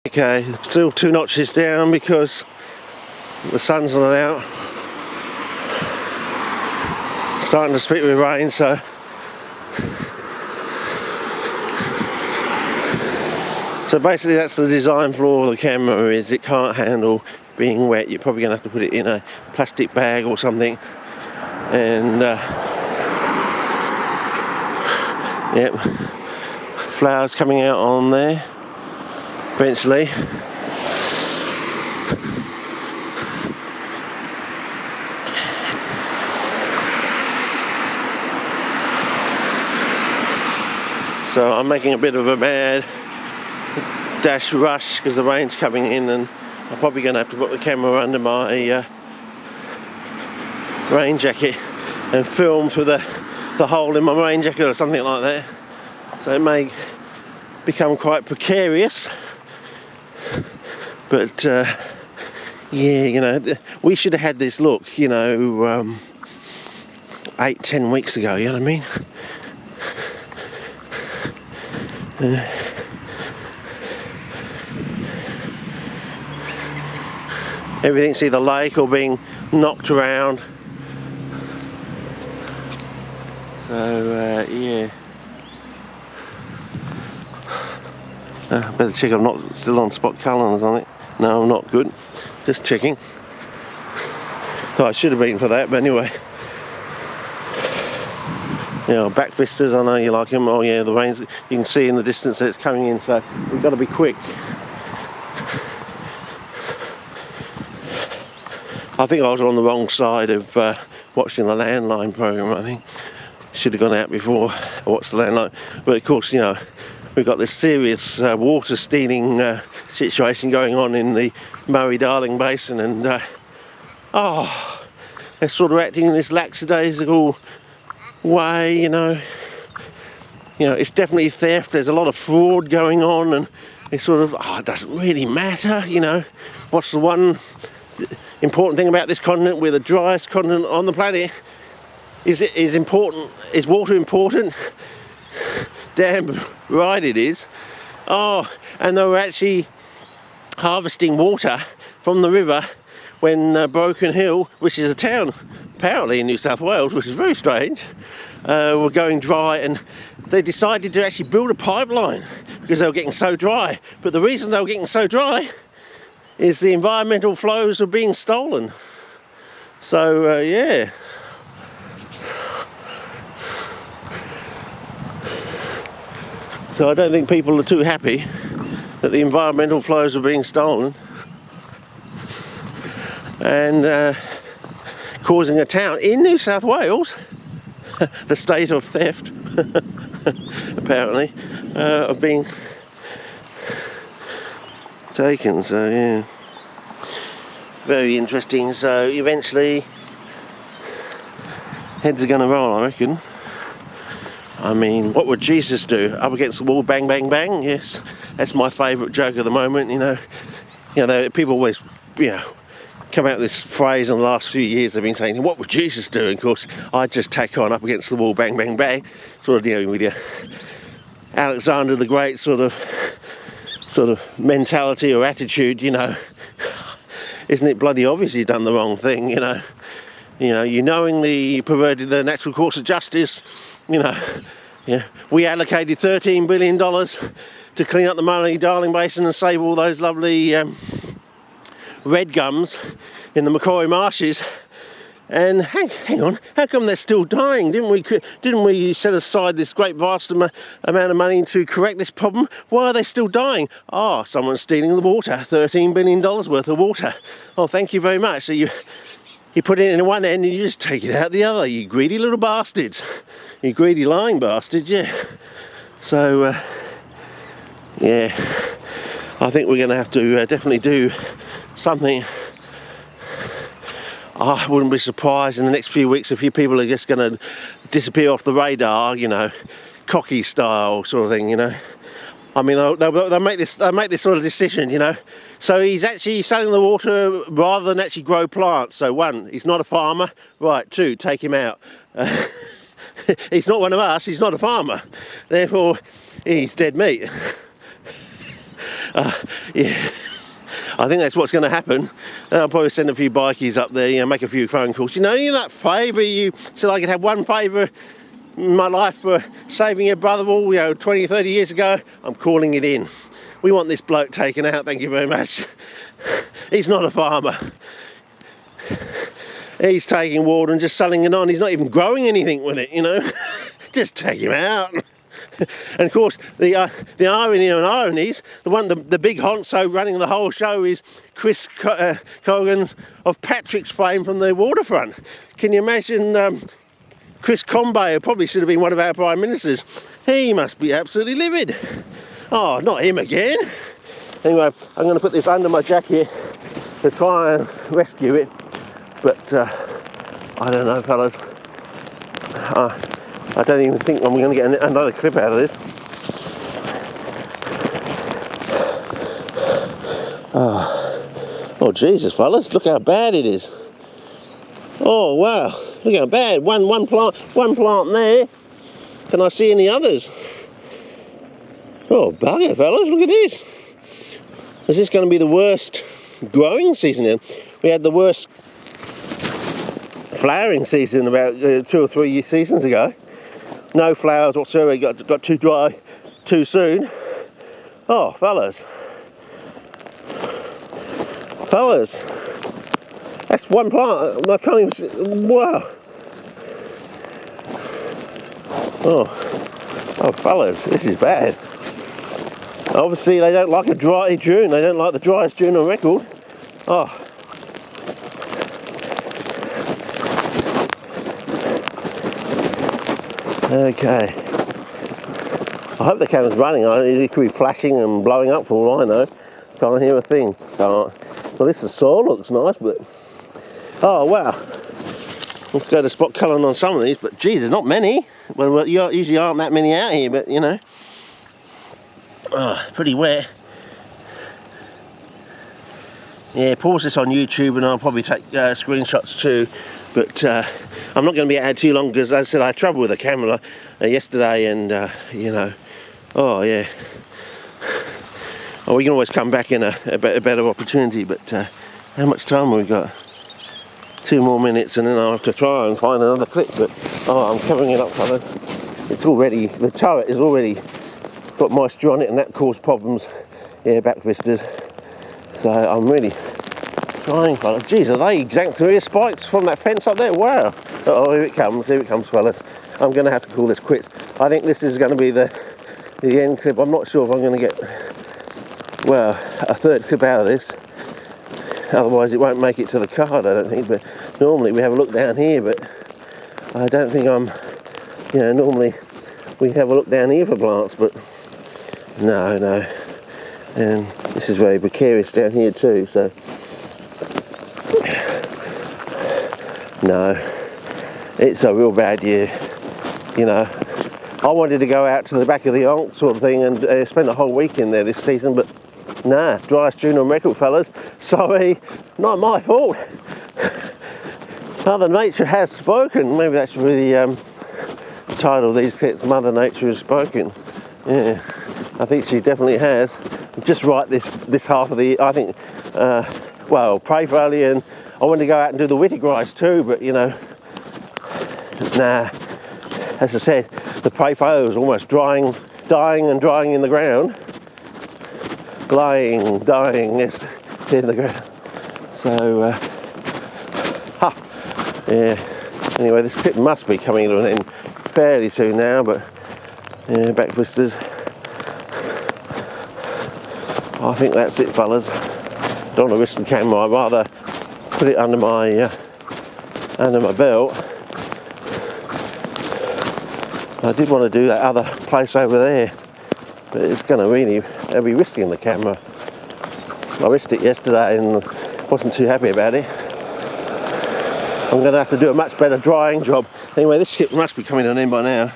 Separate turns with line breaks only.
Okay, still 2 notches down because the sun's not out. Starting to spit with rain, so basically that's the design flaw of the camera, is it can't handle being wet. You're probably going to have to put it in a plastic bag or something, and yep, flowers coming out on there eventually. So I'm making a bit of a mad dash rush because the rain's coming in, and I'm probably going to have to put the camera under my rain jacket and film through the hole in my rain jacket or something like that. So it may become quite precarious, but yeah, you know, we should have had this look, you know, 8-10 weeks ago, you know what I mean? Everything's either lake or being knocked around. So yeah. Better check I'm not still on spot colours on it. No, I'm not. Good. Just checking. Oh, I should have been for that, but anyway. Yeah, back vistas, I know you like them. Oh yeah, the rain's, you can see in the distance that it's coming in, so we've got to be quick. I think I was on the wrong side of watching the landline program. I think should have gone out before I watched the landline. But of course, you know, we've got this serious water stealing situation going on in the Murray-Darling Basin, and they're sort of acting in this lackadaisical way, you know. It's definitely theft. There's a lot of fraud going on, and it's sort of, it doesn't really matter, you know. What's the one important thing about this continent? We're the driest continent on the planet. Is water important? Damn right it is. And they were actually harvesting water from the river when Broken Hill, which is a town apparently in New South Wales, which is very strange, were going dry, and they decided to actually build a pipeline because they were getting so dry. But the reason they were getting so dry is the environmental flows were being stolen. So yeah. So I don't think people are too happy that the environmental flows are being stolen and causing a town in New South Wales, the state of theft, apparently, of being taken. So yeah, very interesting. So eventually heads are going to roll, I reckon. I mean, what would Jesus do? Up against the wall, bang, bang, bang? Yes, that's my favourite joke of the moment. You know, people always, come out with this phrase in the last few years. They've been saying, what would Jesus do? And of course, I just tack on up against the wall, bang, bang, bang. Sort of, with your Alexander the Great sort of mentality or attitude. Isn't it bloody obvious you've done the wrong thing? You knowingly perverted the natural course of justice. We allocated $13 billion to clean up the Murray-Darling Basin and save all those lovely red gums in the Macquarie Marshes. And hang on, how come they're still dying? Didn't we set aside this great vast amount of money to correct this problem? Why are they still dying? Someone's stealing the water, $13 billion worth of water. Oh, thank you very much. So you put it in one end and you just take it out the other, you greedy little bastards. You greedy lying bastards, yeah. So, yeah, I think we're going to have to definitely do something. I wouldn't be surprised in the next few weeks if you people are just going to disappear off the radar, cocky style sort of thing, I mean, they'll make this sort of decision, So he's actually selling the water rather than actually grow plants. So 1, he's not a farmer. Right, 2, take him out. He's not one of us, he's not a farmer. Therefore, he's dead meat. Yeah, I think that's what's going to happen. I'll probably send a few bikies up there, you know, make a few phone calls. You know that favour you said I could have one favour in my life for saving your brother, all, you know, 20, 30 years ago? I'm calling it in. We want this bloke taken out, thank you very much. He's not a farmer. He's taking water and just selling it on. He's not even growing anything with it, you know. Just take him out. And of course, the irony and ironies, the big honso running the whole show is Chris Cogan of Patrick's fame from the waterfront. Can you imagine Chris Combay, who probably should have been one of our prime ministers? He must be absolutely livid. Oh, not him again. Anyway, I'm going to put this under my jacket to try and rescue it. But I don't know, fellas. I don't even think I'm going to get another clip out of this. Oh, Jesus, fellas, look how bad it is. Oh, wow, look how bad. One plant there. Can I see any others? Oh, bugger, fellas, look at this. Is this going to be the worst growing season now? We had the worst flowering season about 2 or 3 seasons ago. No flowers whatsoever, got too dry too soon. Oh, fellas, that's one plant. I can't even see. Wow. Oh, fellas, this is bad. Obviously they don't like a dry June. They don't like the driest June on record. Oh. Okay. I hope the camera's running. It could be flashing and blowing up for all I know. Can't hear a thing. Well, this soil looks nice, but... Oh, wow. Let's go to spot colouring on some of these, but geez, there's not many. Well, usually aren't that many out here, but you know. Oh, pretty wet. Yeah, pause this on YouTube and I'll probably take screenshots too. But I'm not going to be out too long because, as I said, I had trouble with the camera yesterday and, you know, oh yeah. Oh, we can always come back in a better opportunity, but how much time have we got? 2 more minutes and then I'll have to try and find another clip, but oh, I'm covering it up, fellas. It's already, the turret is already got moisture on it and that caused problems, yeah, back vistas. So I'm really trying, fellas. Geez, are they Xanthorrhoea spikes from that fence up there? Wow. Oh, here it comes, fellas. I'm going to have to call this quits. I think this is going to be the end clip. I'm not sure if I'm going to get, well, a third clip out of this. Otherwise it won't make it to the card, I don't think. But normally we have a look down here, but I don't think I'm, you know, normally we have a look down here for plants, but no. And this is very precarious down here too, so no, it's a real bad year, you know. I wanted to go out to the back of the Onk sort of thing and spend a whole week in there this season, but nah, driest June on record, fellas. Sorry, not my fault. Mother Nature has spoken. Maybe that should be the title of these clips, Mother Nature has spoken. Yeah, I think she definitely has. Just right this half of the, I think, well, Prey Folly, and I wanted to go out and do the Wittigrice too, but you know, nah. As I said, the Prey Folly was almost dying and drying in the ground. Dying, yes, in the ground. So, yeah. Anyway, this clip must be coming to an end fairly soon now, but yeah, back vistas. I think that's it, fellas. Don't want to risk the camera. I'd rather put it under my belt. I did want to do that other place over there, but it's going to really, I'll be risking the camera. I risked it yesterday and wasn't too happy about it. I'm going to have to do a much better drying job. Anyway, this ship must be coming to an end by now.